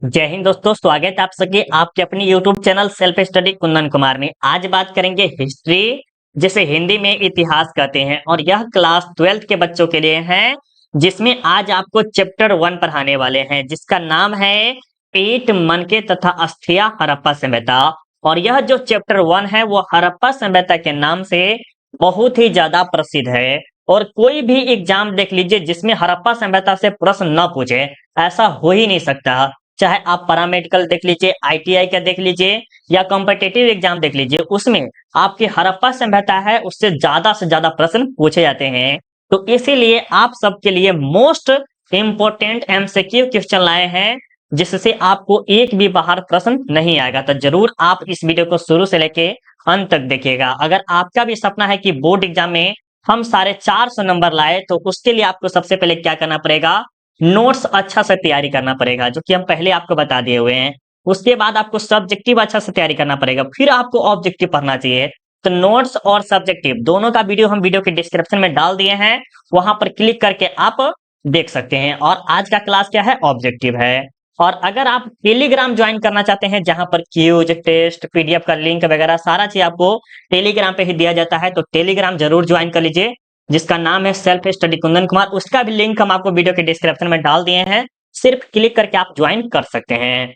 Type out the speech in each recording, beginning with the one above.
जय हिंद दोस्तों, स्वागत है आप सबके आपके अपनी YouTube channel self study Kundan Kumar में। आज बात करेंगे हिस्ट्री, जिसे हिंदी में इतिहास कहते हैं, और यह क्लास 12th के बच्चों के लिए है, जिसमें आज आपको चैप्टर 1 पढ़ाने वाले हैं, जिसका नाम है ईंट, मनके तथा अस्थिया हड़प्पा सभ्यता। और यह जो चैप्टर 1 है वो हड़प्पा सभ्यता के नाम से बहुत ही ज्यादा प्रसिद्ध है। और कोई भी एग्जाम देख लीजिए जिसमें हड़प्पा सभ्यता से प्रश्न न पूछे, ऐसा हो ही नहीं सकता। चाहे आप पैरामेडिकल देख लीजिए, आईटीआई का देख लीजिए, या कॉम्पिटिटिव एग्जाम देख लीजिए, उसमें आपकी हड़प्पा सभ्यता है उससे से ज्यादा प्रश्न पूछे जाते हैं। तो इसीलिए आप सबके लिए मोस्ट इंपोर्टेंट एमसीक्यू क्वेश्चन लाए हैं, जिससे आपको एक भी बाहर प्रश्न नहीं आएगा। तो जरूर आप इस वीडियो को शुरू से लेके अंत तक देखिएगा। अगर आपका भी सपना है कि बोर्ड एग्जाम में हम सारे 400 नंबर लाए, तो उसके लिए आपको सबसे पहले क्या करना पड़ेगा, नोट्स अच्छा से तैयारी करना पड़ेगा, जो कि हम पहले आपको बता दिए हुए हैं। उसके बाद आपको सब्जेक्टिव अच्छा से तैयारी करना पड़ेगा, फिर आपको ऑब्जेक्टिव पढ़ना चाहिए। तो नोट्स और सब्जेक्टिव दोनों का वीडियो हम वीडियो के डिस्क्रिप्शन में डाल दिए हैं, वहां पर क्लिक करके आप देख सकते हैं। और आज का क्लास क्या है, ऑब्जेक्टिव है। और अगर आप टेलीग्राम ज्वाइन करना चाहते हैं, जहां पर क्यूज, टेस्ट, पीडीएफ का लिंक वगैरह सारा चीज आपको टेलीग्राम पे ही दिया जाता है, तो टेलीग्राम जरूर ज्वाइन कर लीजिए, जिसका नाम है सेल्फ स्टडी कुंदन कुमार। उसका भी लिंक हम आपको वीडियो के डिस्क्रिप्शन में डाल दिए हैं, सिर्फ क्लिक करके आप ज्वाइन कर सकते हैं।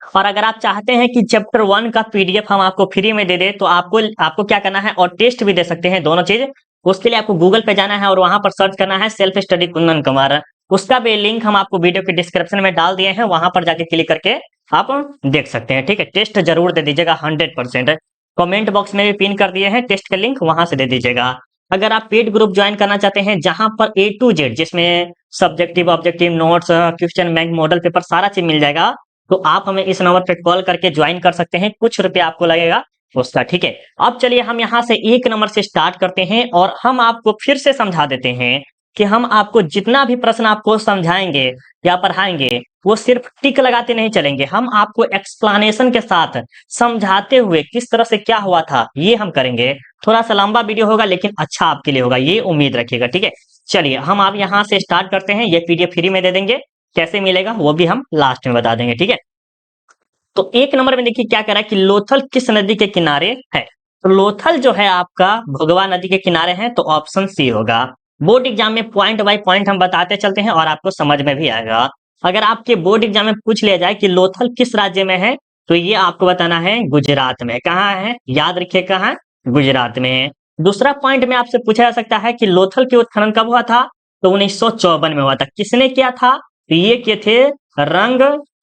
और अगर आप चाहते हैं कि चैप्टर 1 का पीडीएफ हम आपको फ्री में दे दे, तो आपको क्या करना है, और टेस्ट भी दे सकते हैं, दोनों चीज। उसके लिए आपको गूगल पे जाना है और वहां पर सर्च करना है सेल्फ स्टडी कुंदन कुमार। उसका भी लिंक हम आपको वीडियो के डिस्क्रिप्शन में डाल दिए हैं, वहां पर जाके क्लिक करके आप देख सकते हैं। ठीक है, टेस्ट जरूर दे दीजिएगा 100%। कमेंट बॉक्स में भी पिन कर दिए हैं टेस्ट का लिंक, वहां से दे दीजिएगा। अगर आप पेड ग्रुप ज्वाइन करना चाहते हैं, जहां पर A to Z, जिसमें subjective, objective, notes, question bank, model paper सारा चीज मिल जाएगा, तो आप हमें इस नंबर पे कॉल करके ज्वाइन कर सकते हैं। कुछ रुपया आपको लगेगा उसका। ठीक है, अब चलिए हम यहाँ से 1 नंबर से स्टार्ट करते हैं, और हम आपको फिर से समझा देते हैं कि हम आपको जितना भी प्रश्न आपको समझाएंगे या पढ़ाएंगे, वो सिर्फ टिक लगाते नहीं चलेंगे, हम आपको एक्सप्लेनेशन के साथ समझाते हुए किस तरह से क्या हुआ था ये हम करेंगे। थोड़ा सा लंबा वीडियो होगा, लेकिन अच्छा आपके लिए होगा, ये उम्मीद रखिएगा। ठीक है, चलिए हम आप यहाँ से स्टार्ट करते हैं। ये पीडीएफ फ्री में दे देंगे, कैसे मिलेगा वो भी हम लास्ट में बता देंगे। ठीक है, तो 1 नंबर में देखिए क्या कह रहा है कि लोथल किस नदी के किनारे है। तो लोथल जो है आपका भगवा नदी के किनारे है, तो ऑप्शन सी होगा। बोर्ड एग्जाम में पॉइंट बाय पॉइंट हम बताते चलते हैं और आपको समझ में भी आएगा। अगर आपके बोर्ड एग्जाम में पूछ लिया जाए कि लोथल किस राज्य में है, तो ये आपको बताना है गुजरात में। कहाँ है, याद रखिए, कहाँ, गुजरात में। दूसरा पॉइंट में आपसे पूछा जा सकता है कि लोथल के उत्खनन कब हुआ था, तो 1954 में हुआ था। किसने किया था, तो ये किए थे रंग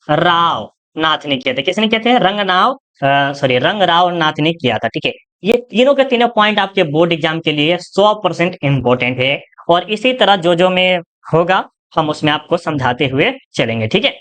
राव नाथ ने किया था। किसने किया थे, रंग राव नाथ ने किया था। ठीक है, ये तीनों के तीनों पॉइंट आपके बोर्ड एग्जाम के लिए 100% इंपॉर्टेंट है, और इसी तरह जो जो में होगा हम उसमें आपको समझाते हुए चलेंगे। ठीक है,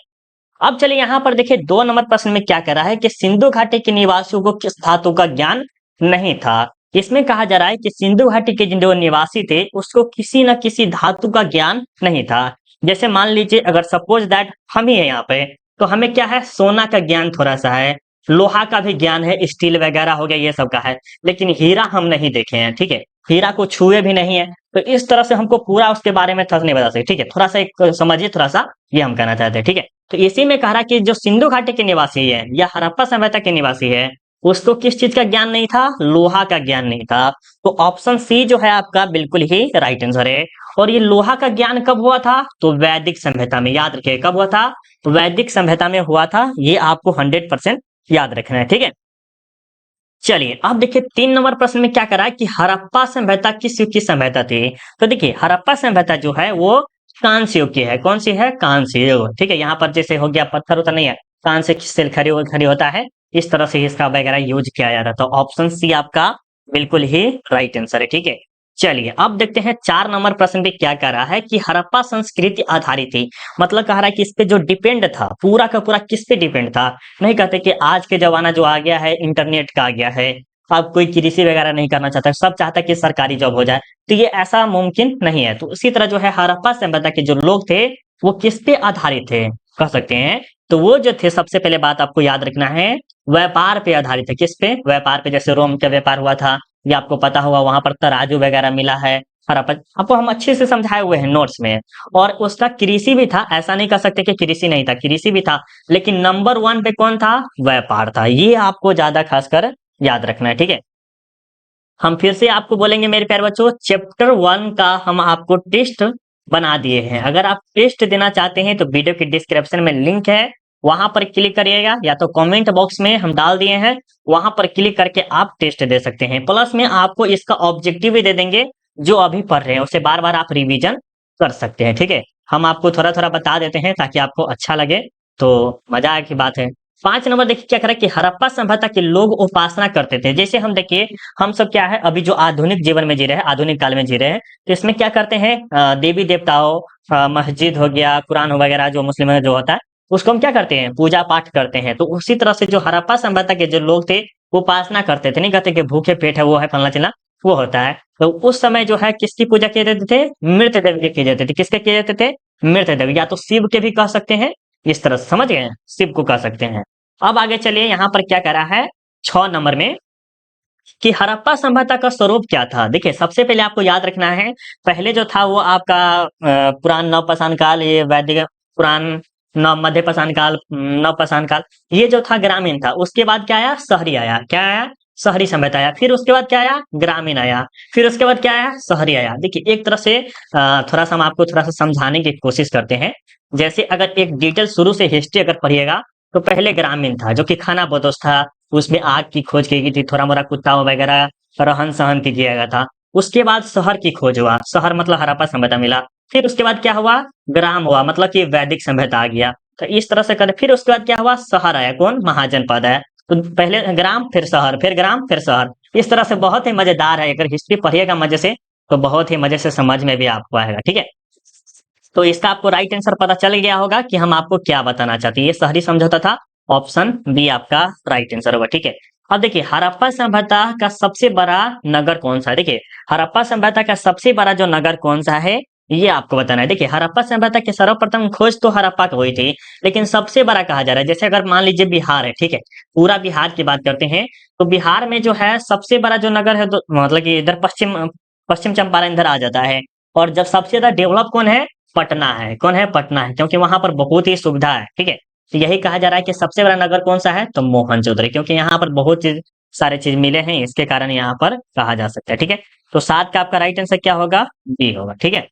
अब चलिए यहाँ पर देखिए 2 नंबर प्रश्न में क्या कह रहा है कि सिंधु घाटी के निवासियों को किस धातु का ज्ञान नहीं था। इसमें कहा जा रहा है कि सिंधु घाटी के जो निवासी थे उसको किसी न किसी धातु का ज्ञान नहीं था। जैसे मान लीजिए, अगर सपोज दैट हम ही है यहाँ पे, तो हमें क्या है, सोना का ज्ञान थोड़ा सा है, लोहा का भी ज्ञान है, स्टील वगैरह हो गया, ये सब का है, लेकिन हीरा हम नहीं देखे हैं। ठीक है, हीरा को छुए भी नहीं है, तो इस तरह से हमको पूरा उसके बारे में नहीं बता सकते। ठीक है, थोड़ा सा एक समझिए, थोड़ा सा ये हम कहना चाहते हैं। ठीक है, तो इसी में कह रहा कि जो सिंधु घाटी के निवासी है या हड़प्पा सभ्यता के निवासी है, उसको किस चीज का ज्ञान नहीं था, लोहा का ज्ञान नहीं था। तो ऑप्शन सी जो है आपका बिल्कुल ही राइट आंसर है। और ये लोहा का ज्ञान कब हुआ था, तो वैदिक सभ्यता में। याद रखिए कब हुआ था, वैदिक सभ्यता में हुआ था। ये आपको 100% याद रखना है। ठीक है, चलिए अब देखिए 3 नंबर प्रश्न में क्या करा है कि हड़प्पा सभ्यता किस युग की सभ्यता थी। तो देखिए हड़प्पा सभ्यता जो है वो कांस्य युग की है। कौन सी है, कांस्य युग। ठीक है, यहाँ पर जैसे हो गया पत्थर होता नहीं है, कांस्य से खड़ी होता है, इस तरह से इसका वगैरह यूज किया जा रहा था। तो ऑप्शन सी आपका बिल्कुल ही राइट आंसर है। ठीक है, चलिए अब देखते हैं 4 नंबर प्रश्न पे क्या कह रहा है कि हड़प्पा संस्कृति आधारित थी। मतलब कह रहा है कि इस पे जो डिपेंड था, पूरा का पूरा किस पे डिपेंड था। नहीं कहते कि आज के जमाना जो आ गया है, इंटरनेट का आ गया है, अब कोई कृषि वगैरह नहीं करना चाहता, सब चाहता है कि सरकारी जॉब हो जाए, तो ये ऐसा मुमकिन नहीं है। तो उसी तरह जो है हड़प्पा सभ्यता के जो लोग थे वो किस पे आधारित थे, कह सकते हैं। तो वो जो थे, सबसे पहले बात आपको याद रखना है, व्यापार पे आधारित है। किस पे, व्यापार पे। जैसे रोम का व्यापार हुआ था, ये आपको पता होगा, वहां पर तराजू वगैरह मिला है, हड़प्पा आपको हम अच्छे से समझाए हुए हैं नोट्स में। और उसका कृषि भी था, ऐसा नहीं कह सकते कि कृषि नहीं था, कृषि भी था, लेकिन नंबर वन पे कौन था? व्यापार था। ये आपको ज्यादा खासकर याद रखना है, ठीक है। हम फिर से आपको बोलेंगे मेरे प्यारे बच्चों, चैप्टर 1 का हम आपको टेस्ट बना दिए हैं। अगर आप टेस्ट देना चाहते हैं तो वीडियो के डिस्क्रिप्शन में लिंक है, वहां पर क्लिक करिएगा, या तो कमेंट बॉक्स में हम डाल दिए हैं, वहां पर क्लिक करके आप टेस्ट दे सकते हैं। प्लस में आपको इसका ऑब्जेक्टिव भी दे देंगे, जो अभी पढ़ रहे हैं उसे बार बार आप रिवीजन कर सकते हैं, ठीक है। हम आपको थोड़ा थोड़ा बता देते हैं ताकि आपको अच्छा लगे, तो मजा की बात है। 5 नंबर देखिए क्या करा कि हड़प्पा सभ्यता के लोग उपासना करते थे। जैसे हम देखिए, हम सब क्या है अभी जो आधुनिक जीवन में जी रहे हैं, आधुनिक काल में जी रहे हैं, तो इसमें क्या करते हैं, देवी देवताओं, मस्जिद हो गया, कुरान वगैरह जो मुस्लिम में जो होता है, उसको हम क्या करते हैं, पूजा पाठ करते हैं। तो उसी तरह से जो हड़प्पा सभ्यता के जो लोग थे, वो उपासना करते थे, नहीं कहते कि भूखे पेट है, वो है फलना चिलना, वो होता है। तो उस समय जो है किसकी पूजा किए जाते थे? मृत देव की किए जाते थे। किसके किए जाते थे? मृत देव, या तो शिव के भी कह सकते हैं, इस तरह से समझ गए, शिव को कह सकते हैं। अब आगे चलिए, यहाँ पर क्या करा है 6 नंबर में, कि हड़प्पा सभ्यता का स्वरूप क्या था। देखिए सबसे पहले आपको याद रखना है, पहले जो था वो आपका पुरान नवपाषाण काल, ये वैदिक पुरान नव मध्य पाषाण काल, नवपाषाण काल, ये जो था ग्रामीण था। उसके बाद क्या आया? शहरी आया। क्या आया? शहरी सभ्यता आया। फिर उसके बाद क्या आया? ग्रामीण आया। फिर उसके बाद क्या आया? शहरी आया। देखिए एक तरह से थोड़ा सा हम आपको थोड़ा सा समझाने की कोशिश करते हैं। जैसे अगर एक डिटेल शुरू से हिस्ट्री अगर पढ़िएगा, तो पहले ग्रामीण था, जो कि खाना बदोश था, उसमें आग की खोज की गई थी, थोड़ा मोड़ा कुत्ता वगैरह रहन सहन की किया गया था। उसके बाद शहर की खोज हुआ, शहर मतलब हड़प्पा सभ्यता मिला। फिर उसके बाद क्या हुआ? ग्राम हुआ, मतलब कि वैदिक सभ्यता आ गया। तो इस तरह से कर, फिर उसके बाद क्या हुआ? शहर आया, कौन? महाजनपद आया। तो पहले ग्राम, फिर शहर, फिर ग्राम, फिर शहर। इस तरह से बहुत ही मजेदार है, अगर हिस्ट्री पढ़िएगा मजे से तो बहुत ही मजे से समझ में भी आपको आएगा, ठीक है। तो इसका आपको राइट आंसर पता चल गया होगा कि हम आपको क्या बताना चाहते हैं। ये शहरी समझौता था, ऑप्शन बी आपका राइट आंसर होगा, ठीक है। अब देखिए हड़प्पा सभ्यता का सबसे बड़ा नगर कौन सा है? देखिए हड़प्पा सभ्यता का सबसे बड़ा जो नगर कौन सा है, ये आपको बताना है। देखिए हड़प्पा सभ्यता की सर्वप्रथम खोज तो हड़प्पा की हुई थी, लेकिन सबसे बड़ा कहा जा रहा है, जैसे अगर मान लीजिए बिहार है, ठीक है, पूरा बिहार की बात करते हैं, तो बिहार में जो है सबसे बड़ा जो नगर है, तो मतलब कि इधर पश्चिम पश्चिम चंपारण इधर आ जाता है। और जब सबसे ज्यादा डेवलप कौन है? पटना है। कौन है? पटना है, क्योंकि वहां पर बहुत ही सुविधा है, ठीक है। तो यही कहा जा रहा है कि सबसे बड़ा नगर कौन सा है, तो मोहनजोदड़ो, क्योंकि यहाँ पर बहुत चीज सारे चीज मिले हैं, इसके कारण यहाँ पर कहा जा सकता है, ठीक है। तो 7 का आपका राइट आंसर क्या होगा? बी होगा, ठीक है।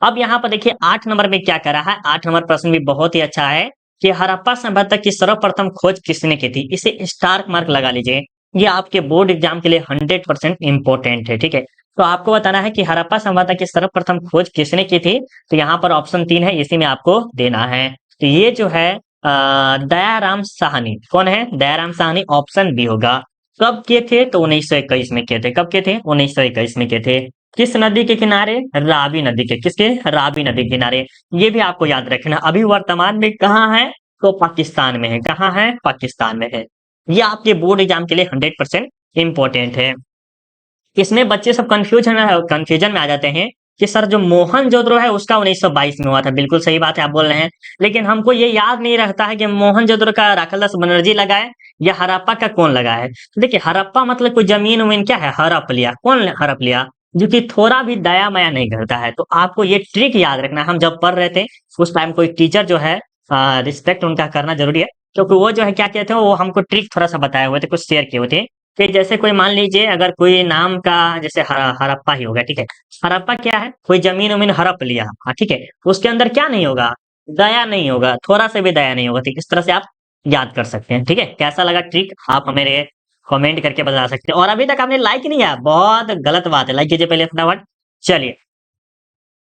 अब यहाँ पर देखिए 8 नंबर में क्या करा है, 8 नंबर प्रश्न भी बहुत ही अच्छा है, कि हड़प्पा सभ्यता की सर्वप्रथम खोज किसने की थी। इसे स्टार मार्क लगा लीजिए, ये आपके बोर्ड एग्जाम के लिए 100% इंपॉर्टेंट है, ठीक है। तो आपको बताना है कि हड़प्पा सभ्यता की सर्वप्रथम खोज किसने की थी। तो यहाँ पर ऑप्शन 3 है, इसी में आपको देना है। तो ये जो है दयाराम साहनी, कौन है? दयाराम साहनी, ऑप्शन बी होगा। कब किए थे? तो 1921 में किए थे। कब किए थे? 1921 में किए थे। किस नदी के किनारे? रावी नदी के। किसके? रावी नदी के किनारे। ये भी आपको याद रखना। अभी वर्तमान में कहाँ है? तो पाकिस्तान में है। कहाँ है? पाकिस्तान में है। ये आपके बोर्ड एग्जाम के लिए 100% इंपॉर्टेंट है। इसमें बच्चे सब कंफ्यूजन में आ जाते हैं कि सर जो मोहनजोदड़ो है उसका 1922 में हुआ था। बिल्कुल सही बात है, आप बोल रहे हैं, लेकिन हमको ये याद नहीं रहता है कि मोहनजोदड़ो का राखालदास बनर्जी लगाए या हड़प्पा का कौन लगाया है। तो देखिए हड़प्पा मतलब कोई जमीन उमीन क्या है, हड़प लिया। कौन हड़प लिया? जो कि थोड़ा भी दया माया नहीं करता है। तो आपको ये ट्रिक याद रखना है। हम जब पढ़ रहे थे उस टाइम कोई टीचर जो है, रिस्पेक्ट उनका करना जरूरी है, क्योंकि वो जो है क्या कहते हैं, वो हमको ट्रिक थोड़ा सा बताए हुए थे, कुछ शेयर किए हुए थे। कि जैसे कोई मान लीजिए अगर कोई नाम का, जैसे हड़प्पा ही होगा, ठीक है। हड़प्पा क्या है? कोई जमीन उमीन हड़प लिया, हाँ ठीक है। उसके अंदर क्या नहीं होगा? दया नहीं होगा, थोड़ा सा भी दया नहीं होगा, ठीक। इस तरह से आप याद कर सकते हैं, ठीक है। कैसा लगा ट्रिक, आप हमें कमेंट करके बता सकते हैं। और अभी तक आपने लाइक नहीं किया, बहुत गलत बात है, लाइक कीजिए पहले फटाफट। चलिए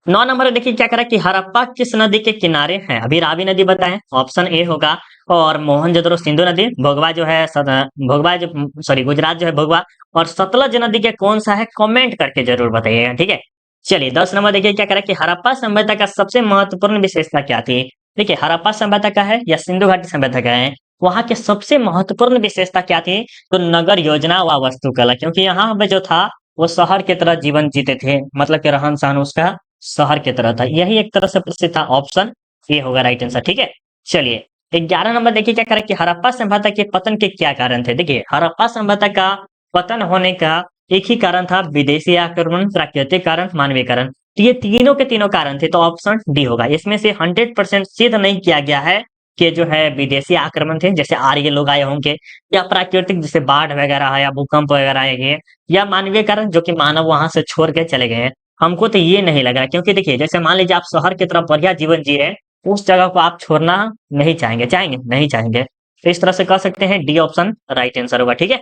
9 नंबर देखिए क्या करा कि हड़प्पा किस नदी के किनारे है। अभी रावी नदी बताएं, ऑप्शन ए होगा। और मोहनजोदड़ो सिंधु नदी, भोगवा जो है भोगवा जो, सॉरी गुजरात जो है भोगवा। और सतलज नदी के कौन सा है, कमेंट करके जरूर बताइएगा, ठीक है। चलिए 10 नंबर देखिए क्या करा कि हड़प्पा सभ्यता का सबसे महत्वपूर्ण विशेषता क्या थी। देखिए हड़प्पा सभ्यता का है या सिंधु घाटी सभ्यता का है, वहां के सबसे महत्वपूर्ण विशेषता क्या थी, तो नगर योजना व वास्तुकला। क्योंकि यहाँ पे जो था वो शहर की तरह जीवन जीते थे, मतलब कि रहन सहन उसका शहर की तरह था। यही एक तरह से प्रसिद्ध था, ऑप्शन ए होगा राइट आंसर, ठीक है। चलिए 11 नंबर देखिए क्या करें कि हड़प्पा सभ्यता के पतन के क्या कारण थे। देखिए हड़प्पा सभ्यता का पतन होने का एक ही कारण था, विदेशी आक्रमण, प्राकृतिक कारण, मानवीय कारण। तो ये तीनों के तीनों कारण थे, तो ऑप्शन डी होगा। इसमें से 100% सिद्ध नहीं किया गया है कि जो है विदेशी आक्रमण थे, जैसे आर्य लोग आए होंगे, या प्राकृतिक जैसे बाढ़ वगैरह है या भूकंप वगैरह आए हैं, या मानवीय कारण जो कि मानव वहां से छोड़ के चले गए हैं। हमको तो ये नहीं लग रहा, क्योंकि देखिए जैसे मान लीजिए आप शहर की तरफ बढ़िया जीवन जी रहे हैं, उस जगह को आप छोड़ना नहीं चाहेंगे, चाहेंगे नहीं चाहेंगे, तो इस तरह से कह सकते हैं डी ऑप्शन राइट आंसर होगा। ठीक है,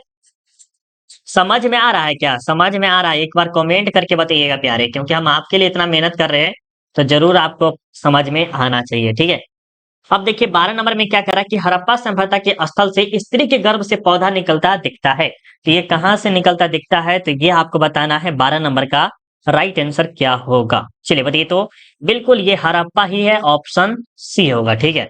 समझ में आ रहा है क्या? समझ में आ रहा है? एक बार कमेंट करके बताइएगा प्यारे, क्योंकि हम आपके लिए इतना मेहनत कर रहे हैं, तो जरूर आपको समझ में आना चाहिए। ठीक है, अब देखिए 12 नंबर में क्या कह रहा है कि हड़प्पा सभ्यता के स्थल से स्त्री के गर्भ से पौधा निकलता दिखता है। तो ये कहां से निकलता दिखता है, तो ये आपको बताना है 12 नंबर का राइट आंसर क्या होगा। चलिए बताइए, तो बिल्कुल ये हड़प्पा ही है, ऑप्शन सी होगा। ठीक है,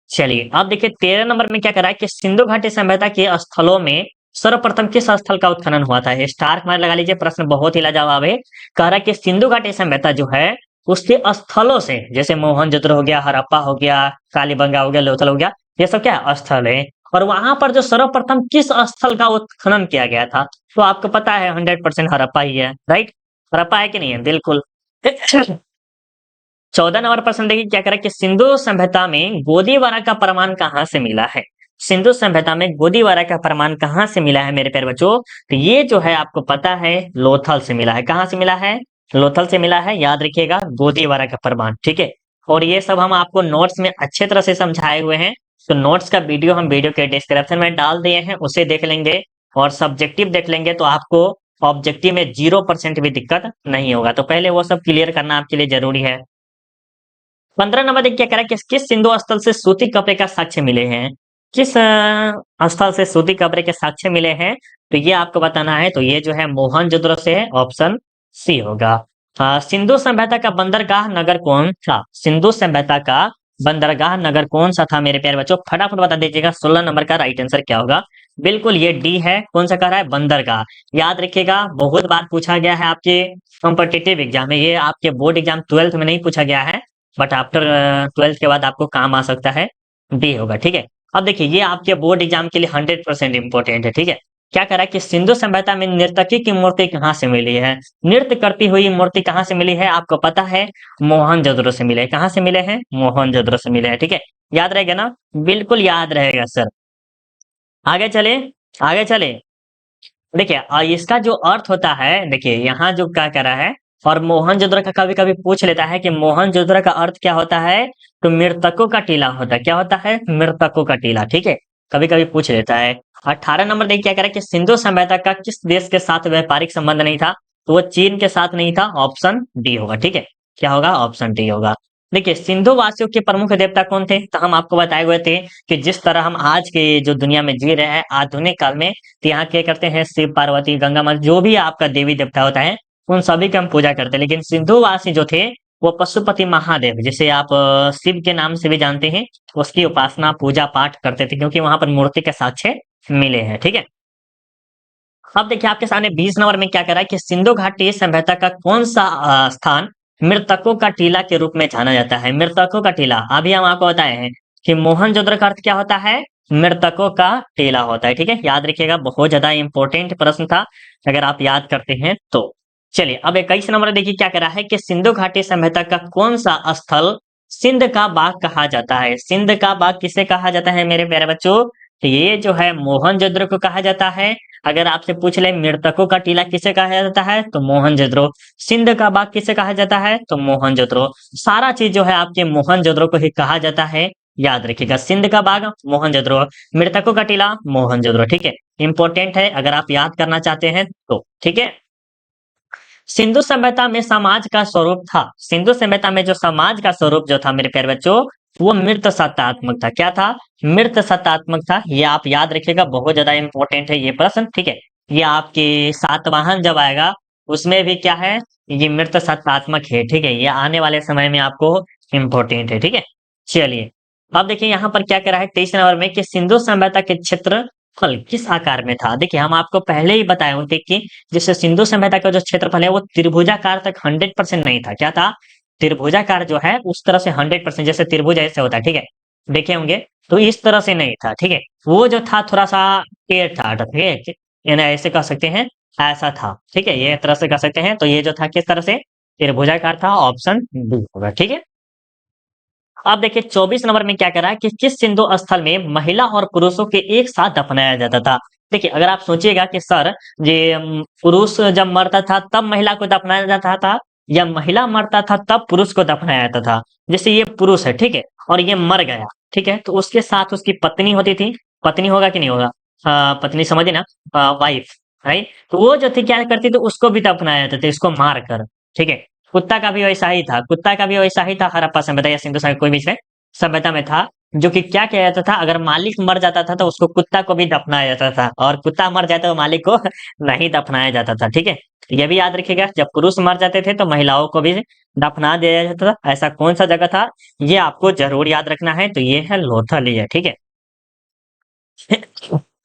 चलिए अब देखिए 13 नंबर में क्या कर रहा है कि सिंधु घाटी सभ्यता के स्थलों में सर्वप्रथम किस स्थल का उत्खनन हुआ था। स्टार मार लगा लीजिए, प्रश्न बहुत ही लाजवाब है। कह रहा है कि सिंधु घाटी सभ्यता जो है उसके स्थलों से, जैसे मोहनजोदड़ो हो गया, हड़प्पा हो गया, कालीबंगा हो गया, लोथल हो गया, ये सब क्या है? स्थल है। और वहां पर जो सर्वप्रथम किस स्थल का उत्खनन किया गया था, तो आपको पता है 100% हड़प्पा ही है, राइट? हड़प्पा है कि नहीं है? बिल्कुल। 14 नंबर प्रश्न देखिए क्या कह रहा है कि सिंधु सभ्यता में गोदीवारा का प्रमाण कहाँ से मिला है। सिंधु सभ्यता में गोदीवारा का प्रमाण कहाँ से मिला है मेरे प्यारे बच्चों? तो ये जो है आपको पता है लोथल से मिला है। कहाँ से मिला है? लोथल से मिला है, याद रखिएगा गोदीवारा का प्रमाण। ठीक है, और ये सब हम आपको नोट्स में अच्छे तरह से समझाए हुए हैं, तो नोट्स का वीडियो हम वीडियो के डिस्क्रिप्शन में डाल दिए हैं, उसे देख लेंगे और सब्जेक्टिव देख लेंगे, तो आपको ऑब्जेक्टिव में 0% भी दिक्कत नहीं होगा। तो पहले वो सब क्लियर करना आपके लिए जरूरी है। 15 नंबर देखिए क्या कह रहा है कि किस सिंधु स्थल से सूती कपड़े का साक्ष्य मिले हैं। किस स्थल से सूती कपड़े के साक्ष्य मिले हैं, तो ये आपको बताना है। तो ये जो है मोहनजोदड़ो से है, ऑप्शन सी होगा। सिंधु सभ्यता का बंदरगाह नगर कौन था? सिंधु सभ्यता का बंदरगाह नगर कौन सा था मेरे प्यारे बच्चों? फटाफट बता दीजिएगा 16 नंबर का राइट आंसर क्या होगा। बिल्कुल ये डी है। कौन सा कह रहा है? बंदरगाह। याद रखिएगा, बहुत बार पूछा गया है आपके कॉम्पिटिटिव एग्जाम में, ये आपके बोर्ड एग्जाम 12th में नहीं पूछा गया है, बट आफ्टर 12th के बाद आपको काम आ सकता है। डी होगा। ठीक है, अब देखिए ये आपके बोर्ड एग्जाम के लिए 100% इंपॉर्टेंट है। ठीक है, क्या कह रहा है कि सिंधु सभ्यता में नर्तकी की मूर्ति कहाँ से मिली है? नृत्य करती हुई मूर्ति कहाँ से मिली है? आपको पता है मोहनजोदड़ो से मिले। कहाँ से मिले हैं? मोहनजोदड़ो से मिले हैं। ठीक है, याद रहेगा ना? बिल्कुल याद रहेगा सर। आगे चले, आगे चले। देखिए इसका जो अर्थ होता है, देखिए यहाँ जो क्या कह रहा है, और मोहनजोदड़ो का कभी कभी पूछ लेता है कि मोहनजोदड़ो का अर्थ क्या होता है, तो मृतकों का टीला होता है। क्या होता है? मृतकों का टीला। ठीक है, कभी कभी पूछ लेता है। 18 नंबर देखिए क्या कह रहा है कि सिंधु सभ्यता का किस देश के साथ व्यापारिक संबंध नहीं था, तो वो चीन के साथ नहीं था, ऑप्शन डी होगा। ठीक है, क्या होगा? ऑप्शन डी होगा। देखिए सिंधु वासियों के प्रमुख देवता कौन थे, तो हम आपको बताए हुए थे कि जिस तरह हम आज के जो दुनिया में जी रहे हैं आधुनिक काल में, तो यहाँ क्या करते हैं, शिव पार्वती गंगा माता, जो भी आपका देवी देवता होता है उन सभी की हम पूजा करते हैं। लेकिन सिंधुवासी जो थे वो पशुपति महादेव, जिसे आप शिव के नाम से भी जानते हैं, उसकी उपासना पूजा पाठ करते थे, क्योंकि वहां पर मूर्ति के साक्ष्य मिले हैं। ठीक है, अब देखिए आपके सामने 20 नंबर में क्या कह रहा है कि सिंधु घाटी सभ्यता का कौन सा स्थान मृतकों का टीला के रूप में जाना जाता है। मृतकों का टीला अभी हम आपको बताए हैं कि मोहनजोदड़ो का अर्थ क्या होता है, मृतकों का टीला होता है। ठीक है, याद रखिएगा, बहुत ज्यादा इंपॉर्टेंट प्रश्न था, अगर आप याद करते हैं तो। चलिए अब 21 नंबर देखिए क्या कह रहा है कि सिंधु घाटी सभ्यता का कौन सा स्थल सिंध का बाग कहा जाता है। सिंध का बाग किसे कहा जाता है मेरे प्यारे बच्चों? तो ये जो है मोहनजोदड़ो को कहा जाता है। अगर आपसे पूछ ले मृतकों का टीला किसे कहा जाता है, तो मोहनजोदड़ो। सिंध का बाग किसे कहा जाता है, तो मोहनजोदड़ो। सारा चीज जो है आपके मोहनजोदड़ो को ही कहा जाता है, याद रखिएगा। सिंध का बाग मोहनजोदड़ो, मृतकों का टीला मोहनजोदड़ो। ठीक है, इंपॉर्टेंट है अगर आप याद करना चाहते हैं तो। ठीक है, सिंधु सभ्यता में समाज का स्वरूप था। सिंधु सभ्यता में जो समाज का स्वरूप जो था मेरे प्यारे बच्चों, वो मृत सत्तात्मक था। क्या था? मृत सत्तात्मक था। ये आप याद रखिएगा, बहुत ज्यादा इंपॉर्टेंट है ये प्रश्न। ठीक है, ये आपके सातवाहन जब आएगा उसमें भी क्या है, ये मृत सत्तात्मक है। ठीक है, ये आने वाले समय में आपको इम्पोर्टेंट है। ठीक है, चलिए अब देखिए यहाँ पर क्या कह रहा है 23 नंबर में कि सिंधु सभ्यता के क्षेत्र फल किस आकार में था। देखिए हम आपको पहले ही बताए होते कि जैसे सिंधु सभ्यता का जो क्षेत्रफल है वो त्रिभुजाकार तक 100% नहीं था। क्या था? त्रिभुजाकार जो है उस तरह से 100%, जैसे त्रिभुज ऐसे होता है, ठीक है, देखे होंगे, तो इस तरह से नहीं था। ठीक है, वो जो था थोड़ा सा टेढ़ था, ठीक है, यानी ऐसे कह सकते हैं ऐसा था। ठीक है, ये तरह से कर सकते हैं। तो ये जो था किस तरह से त्रिभुजाकार था, ऑप्शन डी होगा। ठीक है, अब देखिए 24 नंबर में क्या करा कि किस सिंधु स्थल में महिला और पुरुषों के एक साथ दफनाया जाता था। देखिए अगर आप सोचिएगा कि सर ये पुरुष जब मरता था तब महिला को दफनाया जाता था, या महिला मरता था तब पुरुष को दफनाया जाता था। जैसे ये पुरुष है, ठीक है, और ये मर गया, ठीक है, तो उसके साथ उसकी पत्नी होती थी। पत्नी होगा कि नहीं होगा? पत्नी समझे ना, वाइफ, राइट। तो वो जो थी क्या करती थी, उसको भी दफनाया जाता था, इसको मार कर। ठीक है, कुत्ता का भी वैसा ही था, कुत्ता का भी वैसा ही था, हड़प्पा सभ्यता या सिंधु सभ्यता कोई भी से सभ्यता में था, जो कि क्या किया जाता था, अगर मालिक मर जाता था तो उसको कुत्ता को भी दफनाया जाता था, और कुत्ता मर जाता तो मालिक को नहीं दफनाया जाता था। ठीक है, तो ये भी याद रखिएगा, जब पुरुष मर जाते थे तो महिलाओं को भी दफना दिया जाता था। ऐसा कौन सा जगह था, ये आपको जरूर याद रखना है। तो ये है लोथल ही है। ठीक है,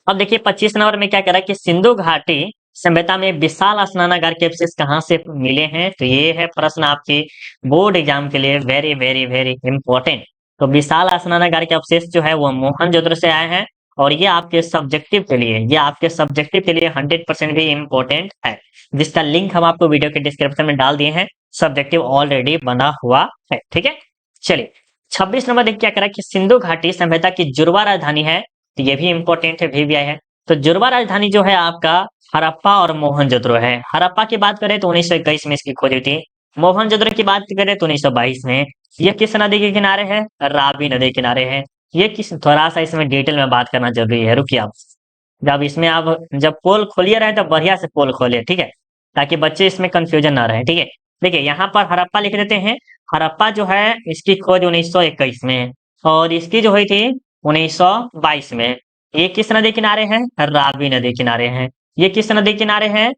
अब देखिए 25 नंबर में क्या कह रहा है कि सिंधु घाटी सभ्यता में विशाल स्नानागार के अवशेष कहाँ से मिले हैं। तो ये है प्रश्न आपके बोर्ड एग्जाम के लिए वेरी वेरी वेरी इंपॉर्टेंट। तो विशाल स्नानागार के अवशेष जो है वो मोहनजोदड़ो से आए हैं, और ये आपके सब्जेक्टिव के लिए 100% भी इम्पोर्टेंट है, जिसका लिंक हम आपको वीडियो के डिस्क्रिप्शन में डाल दिए हैं। सब्जेक्टिव ऑलरेडी बना हुआ है। ठीक है, चलिए 26 नंबर देख क्या करा कि सिंधु घाटी सभ्यता की जुड़वा राजधानी है। तो ये भी इम्पोर्टेंट है, भी है। तो जुड़वा राजधानी जो है आपका हड़प्पा और मोहनजोदड़ो है। हड़प्पा की बात करें तो 1921 में इसकी खोज हुई थी। मोहनजोदड़ो की बात करें तो 1922 में। ये किस नदी के किनारे है? रावी नदी के किनारे है। ये किस, थोड़ा सा इसमें डिटेल में बात करना जरूरी है, रुकिए आप। जब इसमें आप जब पोल खोलिए रहे तो बढ़िया से पोल खोलिए, ठीक है, ताकि बच्चे इसमें कंफ्यूजन ना रहे। ठीक है, देखिए यहाँ पर हड़प्पा लिख देते हैं। हड़प्पा जो है इसकी खोज 1921 में, और इसकी जो हुई थी 1922 में। ये किस नदी किनारे है? रावी नदी किनारे है। ये किस नदी किनारे है?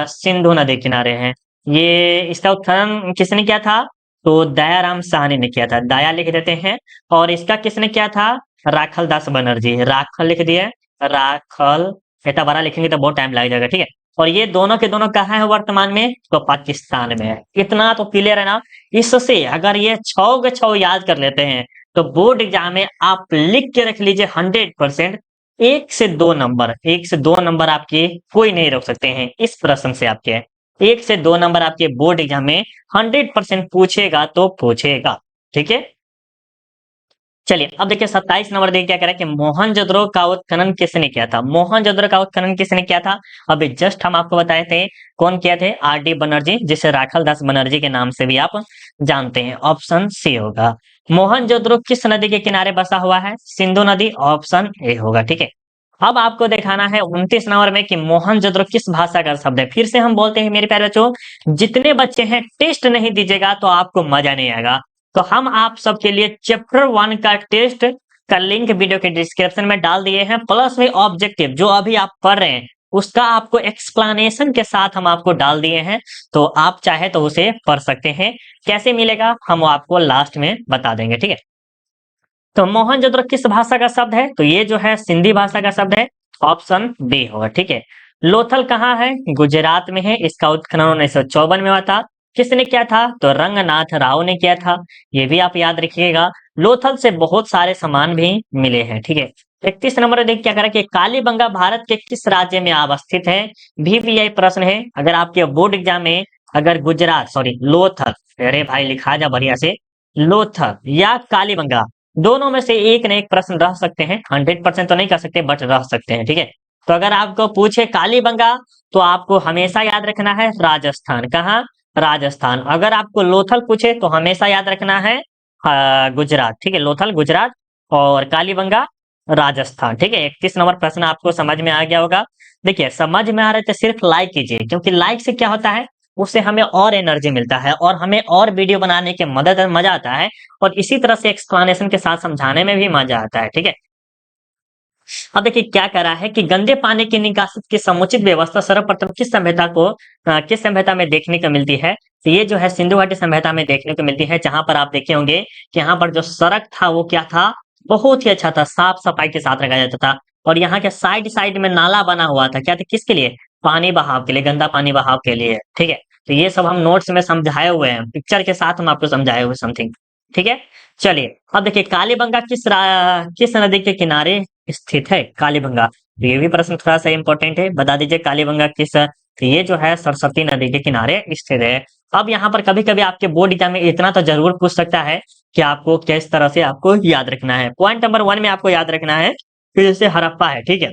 सिंधु नदी किनारे है। ये इसका उत्खनन किसने किया था? तो दयाराम साहनी ने किया था, दया लिख देते हैं। और इसका किसने किया था? राखल दास बनर्जी, राखल लिख दिए, राखल। इतना बड़ा लिखेंगे तो बहुत टाइम लग जाएगा। ठीक है, और ये दोनों के दोनों कहाँ है वर्तमान में? तो पाकिस्तान में है। इतना तो क्लियर है ना। इससे अगर ये छौ के छौ याद कर लेते हैं तो बोर्ड एग्जाम में आप लिख के रख लीजिए 100%। एक से दो नंबर आपके कोई नहीं रोक सकते हैं इस प्रश्न से। आपके 1 से 2 नंबर आपके बोर्ड एग्जाम में 100% पूछेगा तो पूछेगा। ठीक है, चलिए अब देखिए 27 नंबर देखिए क्या कह रहा है कि मोहनजोदड़ो का उत्खनन किसने किया था। मोहनजोदड़ो का उत्खनन किसने किया था? अभी जस्ट हम आपको बताए थे। कौन किया थे? आर डी बनर्जी, जिसे राखल दास बनर्जी के नाम से भी आप जानते हैं। ऑप्शन सी होगा। मोहनजोदड़ो किस नदी के किनारे बसा हुआ है? सिंधु नदी, ऑप्शन ए होगा। ठीक है, अब आपको दिखाना है 29 नंबर में कि मोहनजोदड़ो किस भाषा का शब्द है। फिर से हम बोलते हैं मेरे प्यारे बच्चों, जितने बच्चे हैं टेस्ट नहीं दीजिएगा तो आपको मजा नहीं आएगा। तो हम आप सबके लिए चैप्टर 1 का टेस्ट का लिंक वीडियो के डिस्क्रिप्शन में डाल दिए हैं, प्लस में ऑब्जेक्टिव जो अभी आप पढ़ रहे हैं उसका आपको एक्सप्लेनेशन के साथ हम आपको डाल दिए हैं। तो आप चाहे तो उसे पढ़ सकते हैं। कैसे मिलेगा हम आपको लास्ट में बता देंगे। ठीक है, तो मोहनजोदड़ो किस भाषा का शब्द है? तो ये जो है सिंधी भाषा का शब्द है, ऑप्शन बी होगा। ठीक है, लोथल कहाँ है? गुजरात में है। इसका उत्खनन 1954 में हुआ था। किसने किया था? तो रंगनाथ राव ने किया था। ये भी आप याद रखिएगा। लोथल से बहुत सारे सामान भी मिले हैं। ठीक है, 31 नंबर देख क्या करा कि कालीबंगा भारत के किस राज्य में अवस्थित है? VVI प्रश्न है। अगर आपके बोर्ड एग्जाम में अगर गुजरात, सॉरी लोथल, अरे भाई लिखा जा बढ़िया से, लोथल या कालीबंगा, दोनों में से एक न एक प्रश्न रह सकते हैं। 100% तो नहीं कर सकते बट रह सकते हैं। ठीक है, तो अगर आपको पूछे कालीबंगा तो आपको हमेशा याद रखना है राजस्थान। कहाँ? राजस्थान। अगर आपको लोथल पूछे तो हमेशा याद रखना है गुजरात। ठीक है, लोथल गुजरात और कालीबंगा राजस्थान। ठीक है, 31 नंबर प्रश्न आपको समझ में आ गया होगा। देखिए समझ में आ रहा है तो सिर्फ लाइक कीजिए, क्योंकि लाइक से क्या होता है, उससे हमें और एनर्जी मिलता है और हमें और वीडियो बनाने के मजा आता है, और इसी तरह से एक्सप्लेनेशन के साथ समझाने में भी मजा आता है। ठीक है, अब देखिए क्या करा है कि गंदे पानी की निकासी की समुचित व्यवस्था सर्वप्रथम किस सभ्यता में देखने को मिलती है? तो ये जो है सिंधु घाटी सभ्यता में देखने को मिलती है, जहां पर आप देखे होंगे कि यहाँ पर जो सड़क था वो क्या था, बहुत ही अच्छा था, साफ सफाई के साथ रखा जाता था। और यहाँ के साइड साइड में नाला बना हुआ था, क्या था, किसके लिए? पानी बहाव के लिए, गंदा पानी बहाव के लिए। ठीक है, तो ये सब हम नोट्स में समझाए हुए हैं, पिक्चर के साथ हम आपको समझाए हुए समथिंग। ठीक है, चलिए अब देखिए कालीबंगा किस नदी के किनारे स्थित है? कालीबंगा तो ये भी प्रश्न थोड़ा सा इंपॉर्टेंट है। बता दीजिए कालीबंगा किस, तो ये जो है सरस्वती नदी के किनारे स्थित है। अब यहाँ पर कभी कभी आपके बोर्ड एग्जाम में इतना तो जरूर पूछ सकता है कि आपको किस तरह से आपको याद रखना है। पॉइंट नंबर 1 में आपको याद रखना है कि जैसे हड़प्पा है, ठीक है,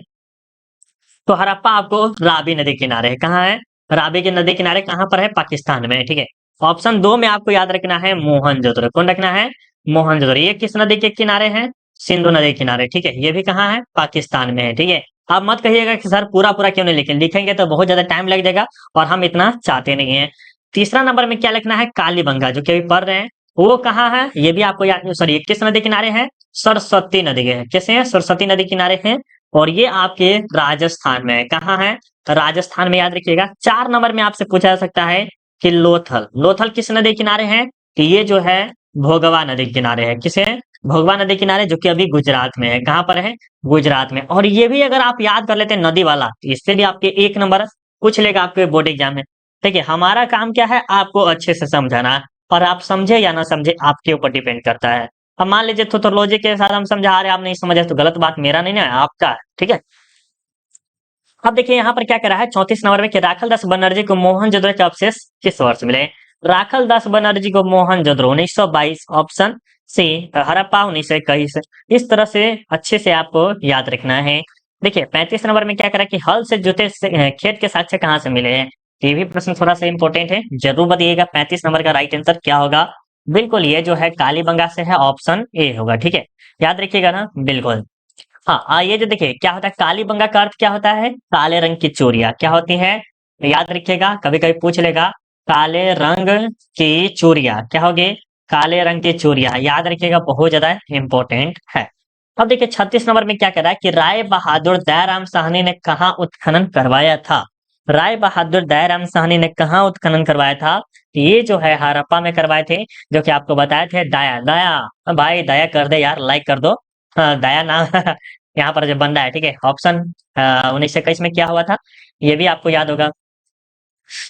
तो हड़प्पा आपको रावी नदी किनारे है। कहाँ है? रावी के नदी किनारे कहाँ पर है? पाकिस्तान में है, ठीक है। ऑप्शन 2 में आपको याद रखना है मोहनजोदड़ो। कौन रखना है? मोहनजोदड़ो। ये किस नदी के किनारे है? सिंधु नदी के किनारे, ठीक है। ये भी कहाँ है? पाकिस्तान में है, ठीक है। आप मत कहिएगा कि सर पूरा पूरा क्यों नहीं लिखे, लिखेंगे तो बहुत ज्यादा टाइम लग जाएगा और हम इतना चाहते नहीं है। तीसरा नंबर में क्या लिखना है? कालीबंगा, जो कि अभी पढ़ रहे हैं, वो कहाँ है? ये भी आपको याद, सॉरी, किस नदी किनारे है? सरस्वती नदी के, कैसे है? सरस्वती नदी किनारे है। और ये आपके राजस्थान में है। कहाँ है? राजस्थान में, याद रखिएगा। 4 नंबर में आपसे पूछा जा सकता है कि लोथल, लोथल किस नदी किनारे है? कि ये जो है भोगवा नदी किनारे है। किसे? भोगवा नदी किनारे, जो कि अभी गुजरात में है। कहाँ पर है? गुजरात में। और ये भी अगर आप याद कर लेते हैं नदी वाला, तो इससे भी आपके 1 नंबर पूछ लेगा आपके बोर्ड एग्जाम में। ठीक है, हमारा काम क्या है? आपको अच्छे से समझाना, और आप समझे या ना समझे आपके ऊपर डिपेंड करता है। अब मान लीजिए थोथोलॉजी के साथ हम समझा रहे हैं, आप नहीं समझे तो गलत बात मेरा नहीं ना है, आपका है, ठीक है। अब देखिए यहाँ पर क्या करा है 34 नंबर में कि राखल दास बनर्जी को मोहनजोदड़ो के अवशेष किस वर्ष मिले? राखल दास बनर्जी को मोहनजोदड़ो 1922, ऑप्शन सी हड़प्पा 1921। इस तरह से अच्छे से आपको याद रखना है। देखिए 35 नंबर में क्या करा कि हल से जुते खेत के साक्ष्य कहाँ से मिले हैं? ये भी प्रश्न थोड़ा सा इंपॉर्टेंट है, जरूर बताइएगा 35 नंबर का राइट आंसर क्या होगा। बिल्कुल ये जो है कालीबंगा से है, ऑप्शन ए होगा, ठीक है। याद रखिएगा ना, बिल्कुल। हाँ, ये जो देखिए क्या होता है, कालीबंगा का अर्थ क्या होता है? काले रंग की चूड़ियां क्या होती हैं? तो याद रखिएगा, कभी कभी पूछ लेगा। काले रंग की चूड़ियां क्या होगी? काले रंग की चूड़ियां, याद रखिएगा, बहुत ज्यादा इंपॉर्टेंट है। अब देखिए 36 नंबर में क्या कह रहा है कि राय बहादुर दयाराम साहनी ने कहाँ उत्खनन करवाया था? राय बहादुर दयाराम साहनी ने कहाँ उत्खनन करवाया था? ये जो है हड़प्पा में करवाए थे, जो कि आपको बताए थे। दया दया भाई, दया कर दे यार, लाइक कर दो। हाँ, दया नाम यहाँ पर जो बन रहा है, ठीक है। ऑप्शन 1921 में क्या हुआ था, ये भी आपको याद होगा।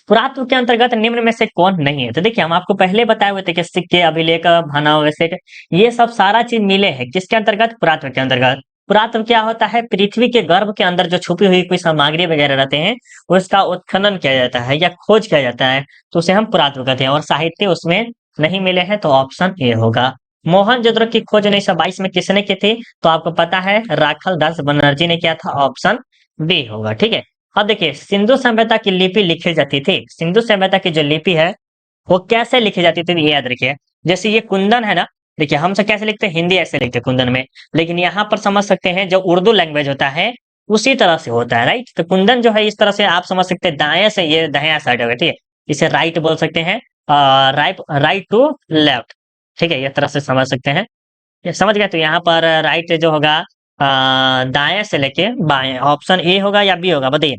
पुरातत्व के अंतर्गत निम्न में से कौन नहीं है? तो देखिए हम आपको पहले बताए हुए थे कि सिक्के, अभिलेख, भनाव, वैसे ये सब सारा चीज मिले हैं किसके अंतर्गत? पुरातत्व के अंतर्गत। पुरातत्व क्या होता है? पृथ्वी के गर्भ के अंदर जो छुपी हुई कोई सामग्री वगैरह रहते हैं, उसका उत्खनन किया जाता है या खोज किया जाता है, तो उसे हम पुरातत्व कहते हैं। और साहित्य उसमें नहीं मिले हैं, तो ऑप्शन ए होगा। मोहनजोदड़ो की खोज 1922 में किसने की थी? तो आपको पता है राखल दास बनर्जी ने किया था, ऑप्शन बी होगा, ठीक है। अब देखिए सिंधु सभ्यता की लिपि लिखी जाती थी, सिंधु सभ्यता की जो लिपि है वो कैसे लिखी जाती थी, ये याद रखिए। जैसे ये कुंदन है ना, देखिए हम सब कैसे लिखते हैं? हिंदी ऐसे लिखते हैं कुंदन में, लेकिन यहाँ पर समझ सकते हैं जो उर्दू लैंग्वेज होता है उसी तरह से होता है, राइट। तो कुंदन जो है इस तरह से आप समझ सकते हैं, दाएं से ये दायां साइड होगा, ठीक है। इसे राइट बोल सकते हैं, राइट राइट टू लेफ्ट, ठीक है, ये तरह से समझ सकते हैं। ये समझ गए? तो यहाँ पर राइट जो होगा दाएं से लेके बाएं, ऑप्शन ए होगा या बी होगा, बताइए।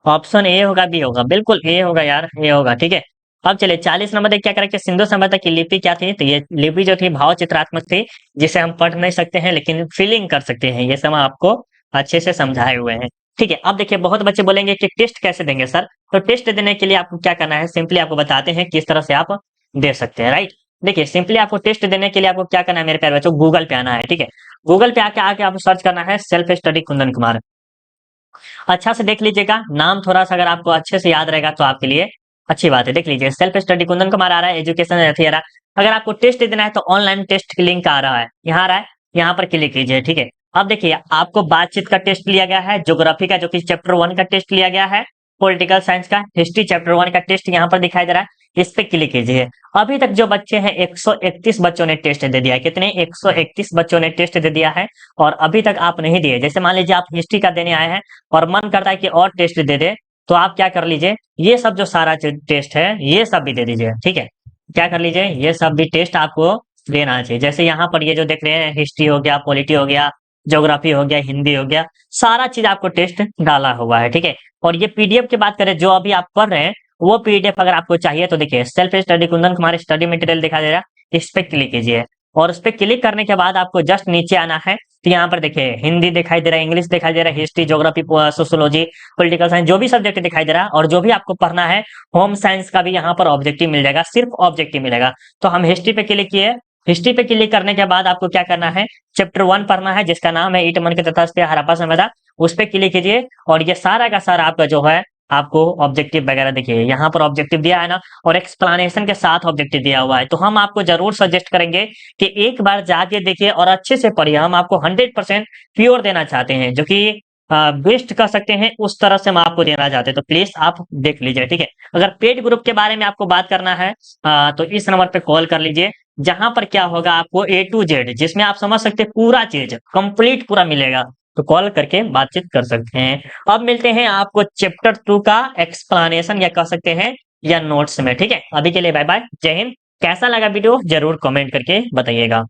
ऑप्शन ए होगा, बी होगा? बिल्कुल ए होगा यार, ए होगा, ठीक है। अब चलिए 40 नंबर देख क्या करें कि सिंधु सभ्यता की लिपि क्या थी? तो ये लिपि जो थी भाव चित्रात्मक थी, जिसे हम पढ़ नहीं सकते हैं लेकिन फीलिंग कर सकते हैं। ये सब हम आपको अच्छे से समझाए हुए हैं, ठीक है। अब देखिए बहुत बच्चे बोलेंगे कि टेस्ट कैसे देंगे सर? तो टेस्ट देने के लिए आपको क्या करना है, सिंपली आपको बताते हैं किस तरह से आप दे सकते हैं, राइट। देखिए सिंपली आपको टेस्ट देने के लिए आपको क्या करना है मेरे प्यारे बच्चों, गूगल पे आना है, ठीक है। गूगल पे आके आके आपको सर्च करना है सेल्फ स्टडी कुंदन कुमार। अच्छा से देख लीजिएगा, नाम थोड़ा सा अगर आपको अच्छे से याद रहेगा तो आपके लिए अच्छी बात है। देख लीजिए सेल्फ स्टडी कुंदन कुमार आ रहा है, एजुकेशन रथियारा। अगर आपको टेस्ट देना है तो ऑनलाइन टेस्ट की लिंक आ रहा है, यहाँ आ रहा है, यहाँ पर क्लिक कीजिए, ठीक है। अब देखिए आपको बातचीत का टेस्ट लिया गया है, ज्योग्राफी का जो कि चैप्टर 1 का टेस्ट लिया गया है, पॉलिटिकल साइंस का, हिस्ट्री चैप्टर 1 का टेस्ट यहाँ पर दिखाई दे रहा है, इस पे क्लिक कीजिए। अभी तक जो बच्चे हैं 131 बच्चों ने टेस्ट दे दिया है। कितने? 131 बच्चों ने टेस्ट दे दिया है। और अभी तक आप नहीं दिए, जैसे मान लीजिए आप हिस्ट्री का देने आए हैं और मन करता है कि और टेस्ट दे दे, तो आप क्या कर लीजिए, ये सब जो सारा टेस्ट है ये सब भी दे दीजिए, ठीक है। क्या कर लीजिए, ये सब भी टेस्ट आपको देना चाहिए। जैसे यहाँ पर ये जो देख रहे हैं, हिस्ट्री हो गया, पॉलिटी हो गया, ज्योग्राफी हो गया, हिंदी हो गया, सारा चीज आपको टेस्ट डाला हुआ है, ठीक है। और ये पीडीएफ की बात करें जो अभी आप पढ़ रहे हैं, वो पीडीएफ अगर आपको चाहिए तो देखिए self study Kundan Kumar study material दिखा दे रहा है, इस पे क्लिक कीजिए। और उस पे क्लिक करने के बाद आपको जस्ट नीचे आना है, तो यहाँ पर देखिए हिंदी दिखाई दे रहा है, इंग्लिश दिखाई दे रहा है, history, geography, sociology, political science, जो भी सब्जेक्ट दिखाई दे रहा है और जो भी आपको पढ़ना है, होम साइंस का भी यहाँ पर ऑब्जेक्टिव मिल जाएगा, सिर्फ ऑब्जेक्टिव मिलेगा। तो हम हिस्ट्री पे क्लिक किए, हिस्ट्री पे क्लिक करने के बाद आपको क्या करना है, चैप्टर 1 पढ़ना है जिसका नाम है ईट मन के तथा हड़प्पा सभ्यता। उस पर क्लिक कीजिए और ये सारा का सारा आपका जो है आपको ऑब्जेक्टिव वगैरह देखिए, यहाँ पर ऑब्जेक्टिव दिया है ना, और एक्सप्लेनेशन के साथ ऑब्जेक्टिव दिया हुआ है। तो हम आपको जरूर सजेस्ट करेंगे कि एक बार जाके देखिए और अच्छे से पढ़िए। हम आपको 100% प्योर देना चाहते हैं, जो कि बेस्ट कर सकते हैं, उस तरह से हम आपको देना चाहते हैं। तो प्लीज आप देख लीजिए, ठीक है। अगर पेड ग्रुप के बारे में आपको बात करना है तो इस नंबर पे कॉल कर लीजिए, जहां पर क्या होगा आपको A to Z, जिसमें आप समझ सकते हैं पूरा चीज कंप्लीट पूरा मिलेगा। तो कॉल करके बातचीत कर सकते हैं। अब मिलते हैं आपको चैप्टर 2 का एक्सप्लेनेशन या कह सकते हैं या नोट्स में, ठीक है। अभी के लिए बाय बाय, जय हिंद। कैसा लगा वीडियो जरूर कमेंट करके बताइएगा।